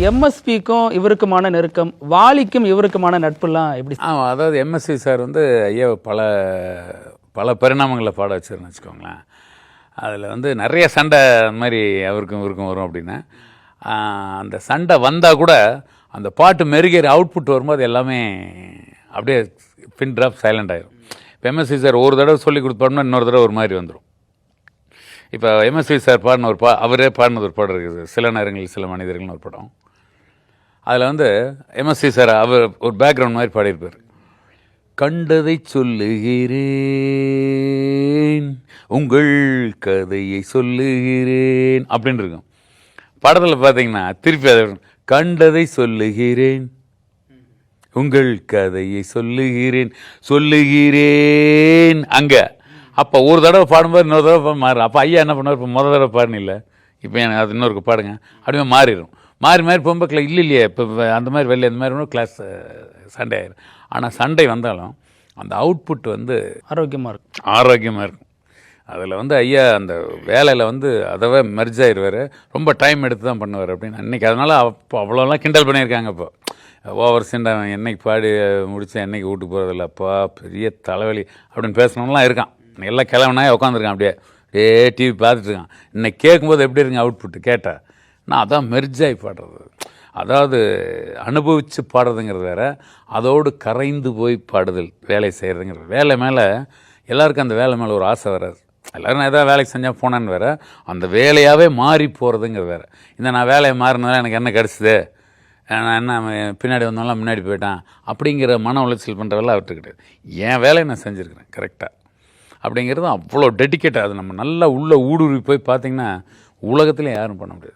எம்எஸ்பிக்கும் இவருக்குமான நெருக்கம், வாலிக்கும் இவருக்குமான நட்புலாம் எப்படி? அதாவது எம்எஸ்வி சார் வந்து ஐயா பல பல பரிணாமங்களை பாட வச்சுருன்னு வச்சுக்கோங்களேன். அதில் வந்து நிறைய சண்டை அந்த மாதிரி அவருக்கும் இவருக்கும் வரும் அப்படின்னா, அந்த சண்டை வந்தால் கூட அந்த பாட்டு மெருகேறி அவுட்புட் வரும்போது எல்லாமே அப்படியே பின் ட்ராப் சைலண்ட் ஆகிடும். இப்போ எம்எஸ்வி சார் ஒரு தடவை சொல்லி கொடுப்பாருன்னா இன்னொரு தடவை ஒரு மாதிரி வந்துடும். இப்போ எம்எஸ்வி சார் பாடின ஒரு அவரே பாடினது ஒரு படம் இருக்குது, சில நேரங்களில் சில மனிதர்கள்னு ஒரு படம். அதில் வந்து எம்எஸ்வி சார் அவர் ஒரு பேக்ரவுண்ட் மாதிரி பாடியிருப்பார். கண்டதை சொல்லுகிறேன், உங்கள் கதையை சொல்லுகிறேன் அப்படின்னு இருக்கும். படத்தில் பார்த்தீங்கன்னா திருப்பி அதை கண்டதை சொல்லுகிறேன், உங்கள் கதையை சொல்லுகிறேன் சொல்லுகிறேன் அங்கே. அப்போ ஒரு தடவை பாடும்போது இன்னொரு தடவை மாறும். அப்போ ஐயா என்ன பண்ணுவார், இப்போ முதல் தடவை பாடினில்ல, இப்போ எனக்கு அது இன்னொருக்கு பாடுங்க அப்படியே மாறிடும். மாறி போகும்போது இல்லையே இப்போ அந்த மாதிரி வெளியே அந்த மாதிரி கிளாஸ் சண்டை ஆயிடும். ஆனால் சண்டை வந்தாலும் அந்த அவுட்புட் வந்து ஆரோக்கியமாக இருக்கும். அதில் வந்து ஐயா அந்த வேலையில் வந்து அதவே மெர்ஜ் ஆயிடுவார். ரொம்ப டைம் எடுத்து தான் பண்ணுவார் அப்படின்னு அன்றைக்கி. அதனால் அப்போ அவ்வளோலாம் கிண்டல் பண்ணியிருக்காங்க. இப்போ ஓவர் சிண்டை என்னைக்கு பாடி முடித்தேன், என்னைக்கு வீட்டுக்கு போகிறதில்ல, அப்பா பெரிய தலைவலி அப்படின்னு பேசணும்லாம் இருக்கான். எல்லாம் கிளம்புனா உட்காந்துருக்கான், அப்படியே டிவி பார்த்துட்ருக்கான். இன்னைக்கு கேட்கும்போது எப்படி இருங்க அவுட்புட்டு கேட்டால், நான் அதான் மெர்ஜாகி பாடுறது. அதாவது அனுபவித்து பாடுறதுங்கிறது வேறு, அதோடு கரைந்து போய் பாடுதல் வேலை செய்கிறதுங்கிறது. வேலை மேலே எல்லாருக்கும் அந்த வேலை மேலே ஒரு ஆசை வராது. எல்லோரும் எதாவது வேலைக்கு செஞ்சால் போனான்னு வேறு, அந்த வேலையாகவே மாறி போகிறதுங்கிறது வேறு. நான் வேலையை மாறினதால எனக்கு என்ன கிடச்சிது, நான் என்ன பின்னாடி வந்தாலும் முன்னாடி போயிட்டான் அப்படிங்கிற மன உளைச்சல் பண்ணுற வேலை அவர்கிட்ட கிடையாது. என் வேலையை நான் செஞ்சுருக்கிறேன் கரெக்டாக அப்படிங்கிறது அவ்வளோ டெடிக்கேட்டாக. அது நம்ம நல்லா உள்ளே ஊடுருவி போய் பார்த்திங்கன்னா உலகத்துலேயும் யாரும் பண்ண முடியாது.